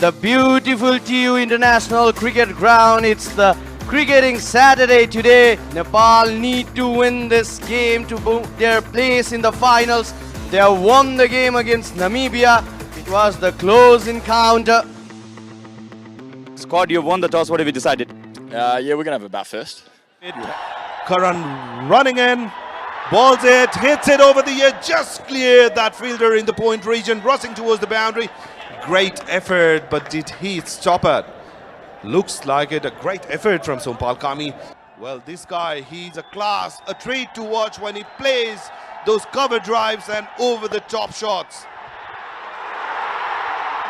the beautiful TU International Cricket Ground. It's the cricketing Saturday today. Nepal need to win this game to book their place in the finals. They have won the game against Namibia. It was the close encounter. Squad, you've won the toss. What have you decided? Yeah, we're going to have a bat first. Karan running in, balls it, hits it over the ear, just cleared that fielder in the point region, rushing towards the boundary. Great effort, but did he stop it? Looks like it, a great effort from Sompal Kami. Well, this guy, he's a class, a treat to watch when he plays those cover drives and over the top shots.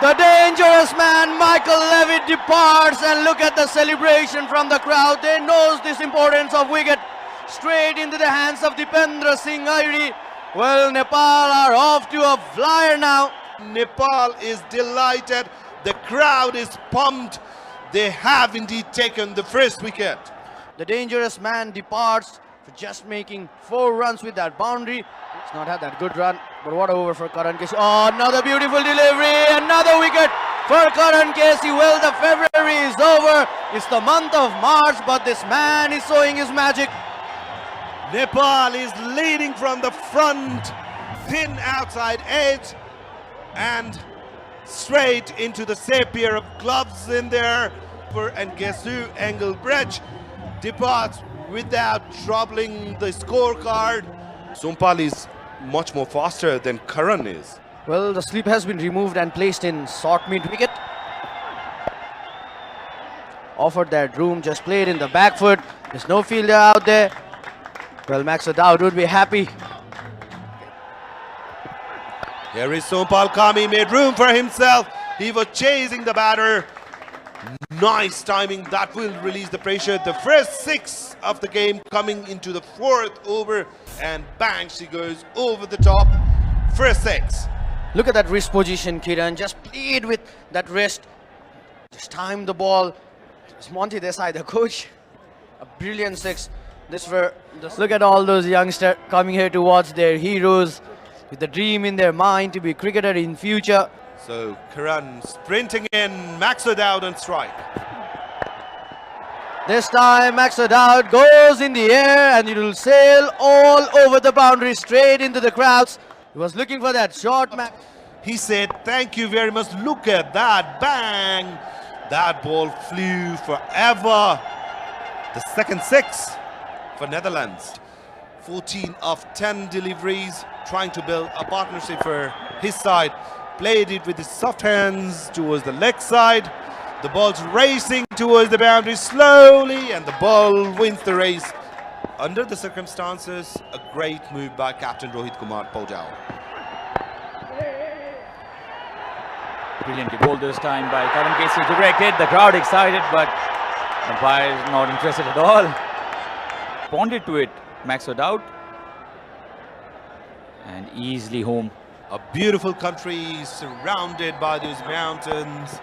The dangerous man Michael Levitt departs, and look at the celebration from the crowd. They knows this importance of wicket. Straight into the hands of Dipendra Singh Airi. Well, Nepal are off to a flyer now. Nepal is delighted. The crowd is pumped. They have indeed taken the first wicket. The dangerous man departs for just making 4 runs with that boundary. It's not had that good run, but what a over for Karan Casey. Oh, another beautiful delivery, another wicket for Karan Casey. Well, the February is over. It's the month of March, but this man is showing his magic. Nepal is leading from the front, thin outside edge, and straight into the safe pair of gloves in there. And Gesu Engelbrecht departs without troubling the scorecard. Sompal is much more faster than Karan is. Well, the slip has been removed and placed in short mid wicket. Offered that room, just played in the back foot. There's no fielder out there. Well, Max O'Dowd would be happy. Here is Sompal Kami, made room for himself. He was chasing the batter. Nice timing, that will release the pressure. The first 6 of the game coming into the 4th over, and bang, she goes over the top. First 6. Look at that wrist position, Kiran. Just played with that wrist. Just timed the ball. It's Monty Desai, the coach. A brilliant 6. Look at all those youngsters coming here to watch their heroes with the dream in their mind to be a cricketer in future. So Karan sprinting in, Max O'Dowd on strike. This time Max O'Dowd goes in the air and it will sail all over the boundary straight into the crowds. He was looking for that shot, Max. He said, thank you very much. Look at that, bang. That ball flew forever. The second 6 for Netherlands. 14 of 10 deliveries, trying to build a partnership for his side. Played it with his soft hands towards the leg side. The ball's racing towards the boundary slowly, and the ball wins the race. Under the circumstances, a great move by Captain Rohit Kumar Paujao. Brilliantly bowled this time by Karan Casey. Directed, the crowd excited, but umpire is not interested at all. Responded to it, Max O'Dowd, and easily home. A beautiful country surrounded by those mountains.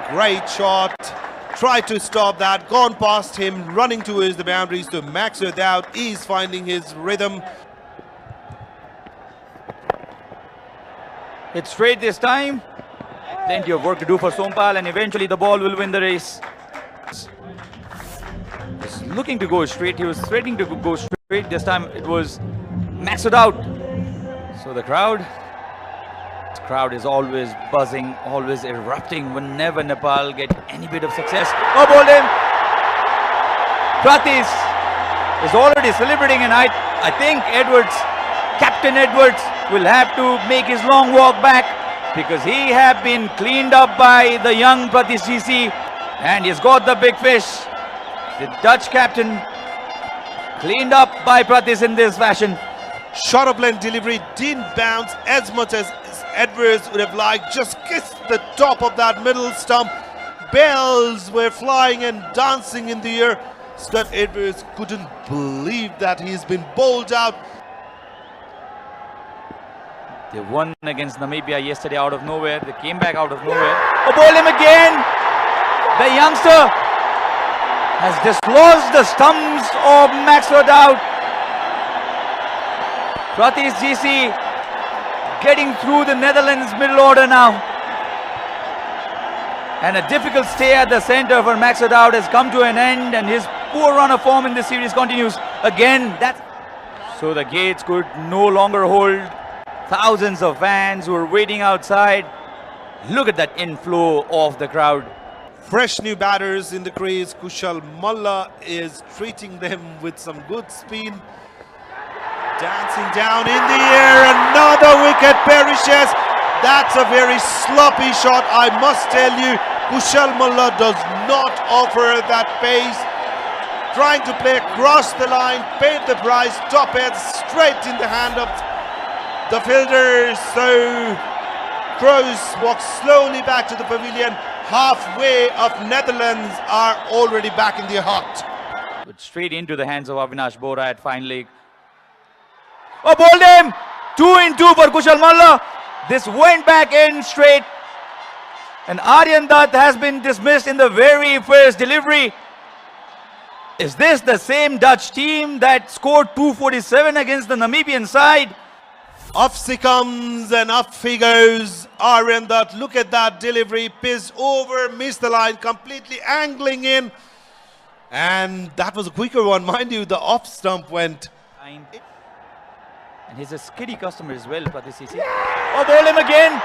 Great shot. Tried to stop that. Gone past him. Running towards the boundaries. So Max O'Dowd is finding his rhythm. It's straight this time. Plenty of work to do for Sompal, and eventually the ball will win the race. He's looking to go straight. He was threatening to go straight. This time it was Max O'Dowd. So the crowd is always buzzing, always erupting whenever Nepal get any bit of success. Oh, bowled him! Pratis is already celebrating, and I think Captain Edwards will have to make his long walk back, because he have been cleaned up by the young Pratis GC, and he's got the big fish. The Dutch captain cleaned up by Pratis in this fashion. Short of length delivery didn't bounce as much as Edwards would have liked. Just kissed the top of that middle stump. Bells were flying and dancing in the air. Scott Edwards couldn't believe that he's been bowled out. They won against Namibia yesterday out of nowhere. They came back out of nowhere. Oh, bowled him again! The youngster has dislodged the stumps of Max O'Dowd. Pratis GC getting through the Netherlands middle order now. And a difficult stay at the center for Max O'Dowd has come to an end, and his poor run of form in this series continues. Again, so the gates could no longer hold thousands of fans who are waiting outside. Look at that inflow of the crowd. Fresh new batters in the crease. Kushal Malla is treating them with some good speed. Dancing down in the air, another wicket perishes. That's a very sloppy shot, I must tell you. Kushal Malla does not offer that pace. Trying to play across the line, paid the price, top head straight in the hand of the fielder. So Crows walk slowly back to the pavilion. Halfway of Netherlands are already back in the hut. But straight into the hands of Avinash Bora at fine leg. Oh, bowled him! 2 in 2 for Kushal Malla. This went back in straight. And Aryan Dutt has been dismissed in the very first delivery. Is this the same Dutch team that scored 247 against the Namibian side? Off she comes and up he goes. Aryan Dutt, look at that delivery. Pissed over, missed the line, completely angling in. And that was a quicker one, mind you. The off stump went. And he's a skiddy customer as well, Pratisisi. Oh, bowled him again.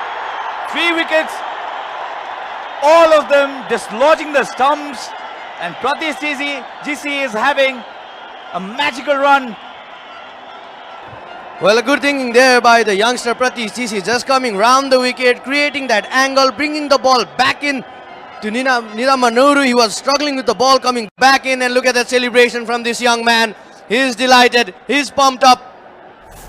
3 wickets. All of them dislodging the stumps. And Pratisisi GC is having a magical run. Well, a good thinking there by the youngster Pratisisi, just coming round the wicket, creating that angle, bringing the ball back in to Nida Manuru. He was struggling with the ball coming back in, and look at that celebration from this young man. He's delighted, he's pumped up.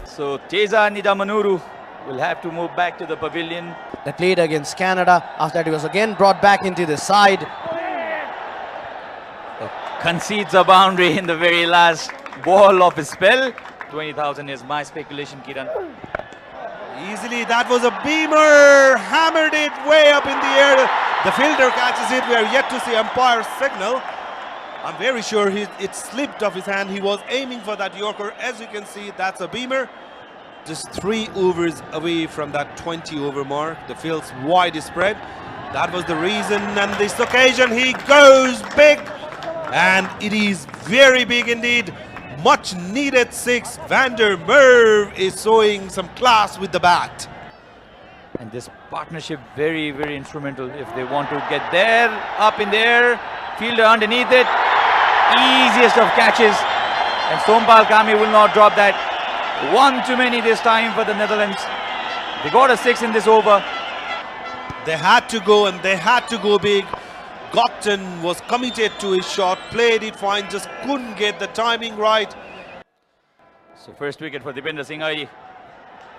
So Teza Nida Manuru will have to move back to the pavilion. They played against Canada. After that, he was again brought back into the side. Concedes a boundary in the very last ball of his spell. 20,000 is my speculation, Kiran. Easily, that was a beamer. Hammered it way up in the air. The fielder catches it. We are yet to see umpire's signal. I'm very sure it slipped off his hand. He was aiming for that Yorker. As you can see, that's a beamer. Just 3 overs away from that 20 over mark. The field's wide spread. That was the reason. And this occasion, he goes big. And it is very big indeed. Much needed 6. Van der Merwe is showing some class with the bat. And this partnership very, very instrumental if they want to get there, up in there, fielder underneath it. Easiest of catches. And Sompal Kami will not drop that. 1 too many this time for the Netherlands. They got a 6 in this over. They had to go, and they had to go big. Gopton was committed to his shot, played it fine, just couldn't get the timing right. So first wicket for Dipendra Singh Airi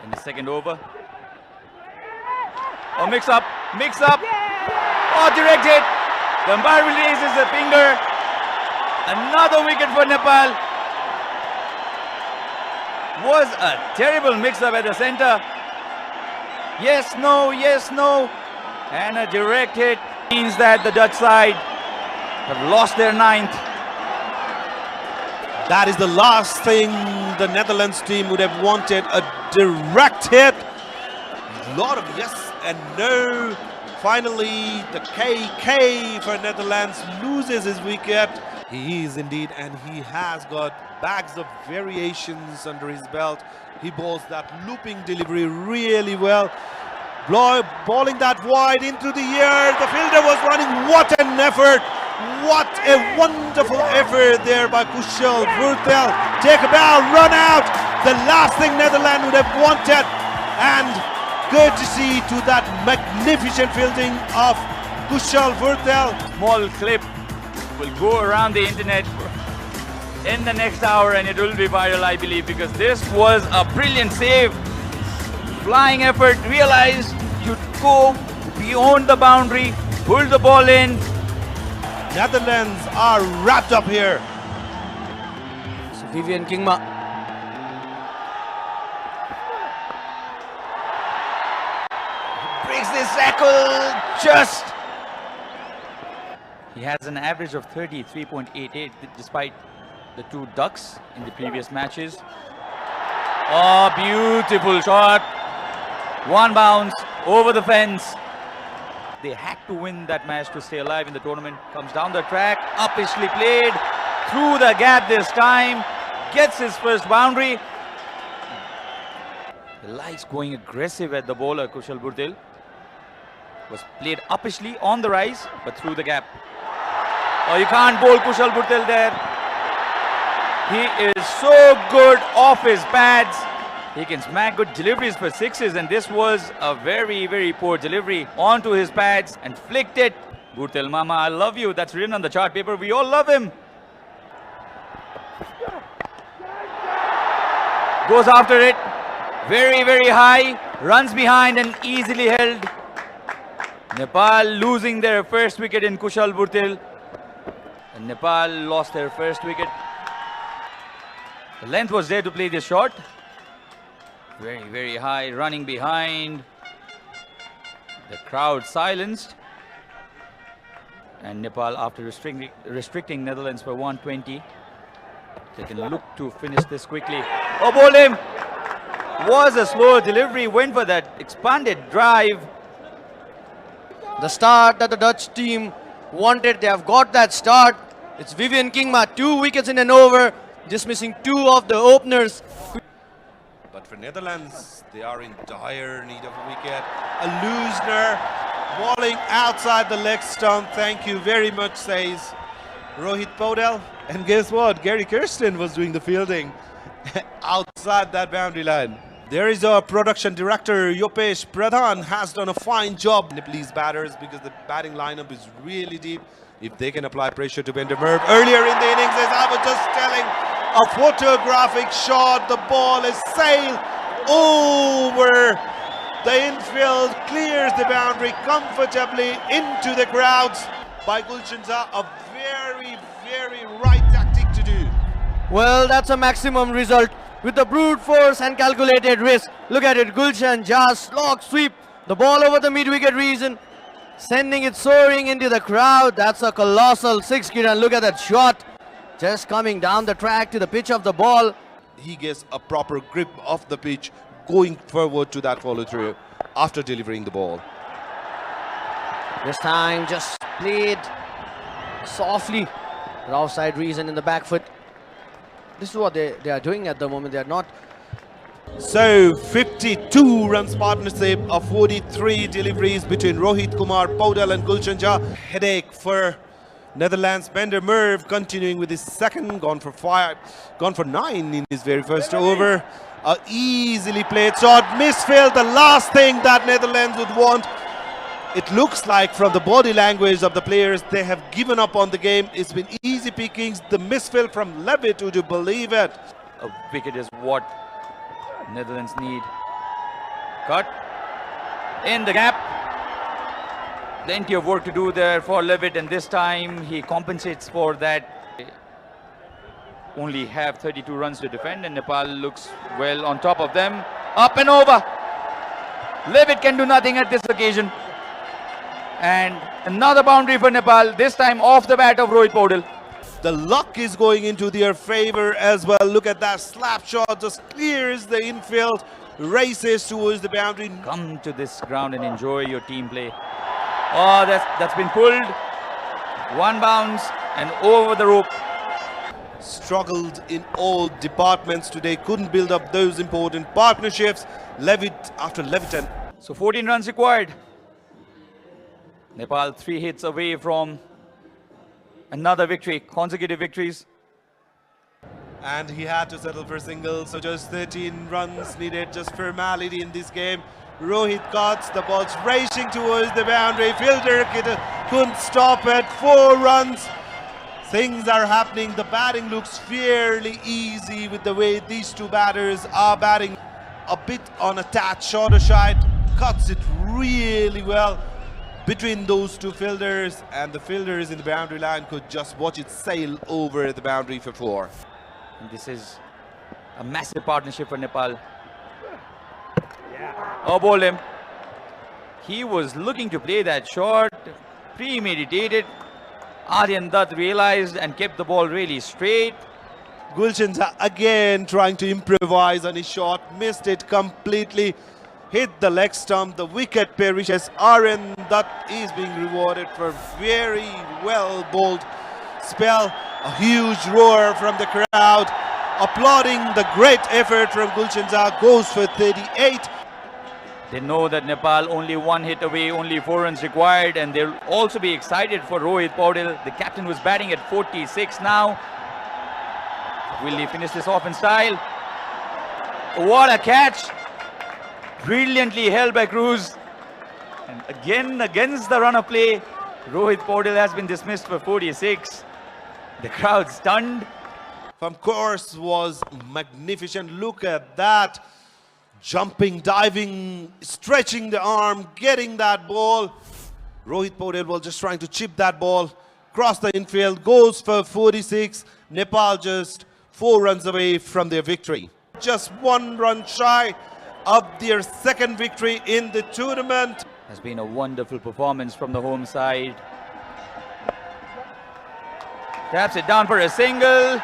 in the second over. Oh, mix up. Oh, direct hit. The umpire releases the finger. Another wicket for Nepal. Was a terrible mix-up at the center. Yes, no. And a direct hit means that the Dutch side have lost their 9th. That is the last thing the Netherlands team would have wanted, a direct hit. A lot of yes and no. Finally, the KK for Netherlands loses his wicket. He is indeed, and he has got bags of variations under his belt. He bowls that looping delivery really well. Bowling that wide into the air. The fielder was running. What an effort. What a wonderful effort there by Kushal Vurtel. Take a bow, run out. The last thing Netherlands would have wanted. And courtesy to that magnificent fielding of Kushal Vurtel. Small clip will go around the internet in the next hour, and it will be viral, I believe, because this was a brilliant save. Flying effort, realized you'd go beyond the boundary, pull the ball in. Netherlands are wrapped up here. So Vivian Kingma. Breaks this tackle just. He has an average of 33.88 despite the 2 ducks in the previous matches. Oh, beautiful shot. 1 bounce over the fence. They had to win that match to stay alive in the tournament. Comes down the track, uppishly played, through the gap this time, gets his first boundary. He likes going aggressive at the bowler, Kushal Burdil. Was played uppishly on the rise, but through the gap. Oh, you can't bowl Kushal Burdil there. He is so good off his pads. He can smack good deliveries for sixes, and this was a very, very poor delivery onto his pads and flicked it. Burdil Mama, I love you. That's written on the chart paper. We all love him. Goes after it. Very, very high. Runs behind and easily held. Nepal losing their first wicket in Kushal Burdil. And Nepal lost their first wicket. The length was there to play this shot. Very, very high, running behind. The crowd silenced. And Nepal, after restricting Netherlands for 120, they can look to finish this quickly. Oh, bowled him! Was a slow delivery, went for that expanded drive. The start that the Dutch team wanted, they have got that start. It's Vivian Kingma, 2 wickets in an over, dismissing 2 of the openers. But for Netherlands, they are in dire need of a wicket. A Loosner bowling outside the leg stump. Thank you very much, says Rohit Podal. And guess what? Gary Kirsten was doing the fielding outside that boundary line. There is our production director, Yopesh Pradhan, has done a fine job. Nepalese batters, because the batting lineup is really deep. If they can apply pressure to Bender Merv. Earlier in the innings, as I was just telling, a photographic shot. The ball is sailed over the infield, clears the boundary comfortably into the crowds by Gulshan Jha. A very, very right tactic to do. Well, that's a maximum result with the brute force and calculated risk. Look at it, Gulshan Jha slog sweep the ball over the mid-wicket region, sending it soaring into the crowd. That's a colossal 6, Kiran. Look at that shot, just coming down the track to the pitch of the ball. He gets a proper grip of the pitch, going forward to that follow-through after delivering the ball. This time just played softly, the offside reason in the back foot. This is what they are doing at the moment. They are not. So 52 runs partnership of 43 deliveries between Rohit Kumar Podal and Gulshan Jha. Headache for Netherlands. Bender Merv continuing with his second, gone for 9 in his very first over. A easily played shot, misfield, the last thing that Netherlands would want. It looks like from the body language of the players, they have given up on the game. It's been easy pickings. The misfield from Levitt, would you believe it? A wicket is what Netherlands need. Cut in the gap. Plenty of work to do there for Levitt, and this time he compensates for that. Only have 32 runs to defend, and Nepal looks well on top of them. Up and over. Levitt can do nothing at this occasion. And another boundary for Nepal, this time off the bat of Rohit Podal. The luck is going into their favor as well. Look at that slap shot, just clears the infield, races towards the boundary. Come to this ground and enjoy your team play. Oh, that's been pulled. One bounce and over the rope. Struggled in all departments today, couldn't build up those important partnerships. Levitt after Levitt. So 14 runs required. Nepal 3 hits away from another victory, consecutive victories. And he had to settle for singles, so just 13 runs needed, just formality in this game. Rohit cuts, the ball's racing towards the boundary. Fielder couldn't stop it. 4 runs. Things are happening. The batting looks fairly easy with the way these two batters are batting. A bit on a tad shorter side, cuts it really well between those two fielders, and the fielders in the boundary line could just watch it sail over the boundary for 4. And this is a massive partnership for Nepal. Oh, bowled him. He was looking to play that shot, premeditated. Aryan Dutt realized and kept the ball really straight. Gulshan Jha again trying to improvise on his shot, missed it completely. hit the leg stump. The wicket perishes. Aryan Dutt is being rewarded for very well bowled spell. A huge roar from the crowd, applauding the great effort from Gulshan Jah. Goes for 38. They know that Nepal only one hit away, only 4 runs required, and they'll also be excited for Rohit Paudel. The captain was batting at 46 now. Will he finish this off in style? What a catch! Brilliantly held by Cruz. And again, against the run of play, Rohit Paudel has been dismissed for 46. The crowd stunned. From course was magnificent. Look at that. Jumping, diving, stretching the arm, getting that ball. Rohit Paudel was just trying to chip that ball. Cross the infield, goes for 46. Nepal just 4 runs away from their victory. Just 1 run shy of their second victory in the tournament. Has been a wonderful performance from the home side. Taps it down for a single.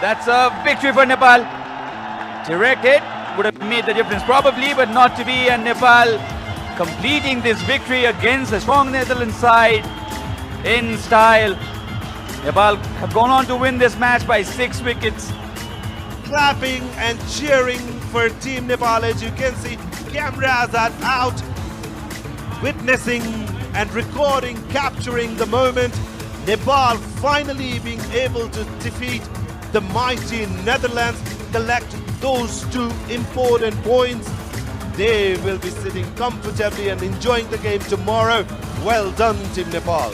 That's a victory for Nepal. Direct hit would have made the difference probably, but not to be, and Nepal completing this victory against a strong Netherlands side in style. Nepal have gone on to win this match by 6 wickets. Clapping and cheering for Team Nepal. As you can see, cameras are out, witnessing and recording, capturing the moment. Nepal finally being able to defeat the mighty Netherlands, collect those 2 important points. They will be sitting comfortably and enjoying the game tomorrow. Well done, Team Nepal.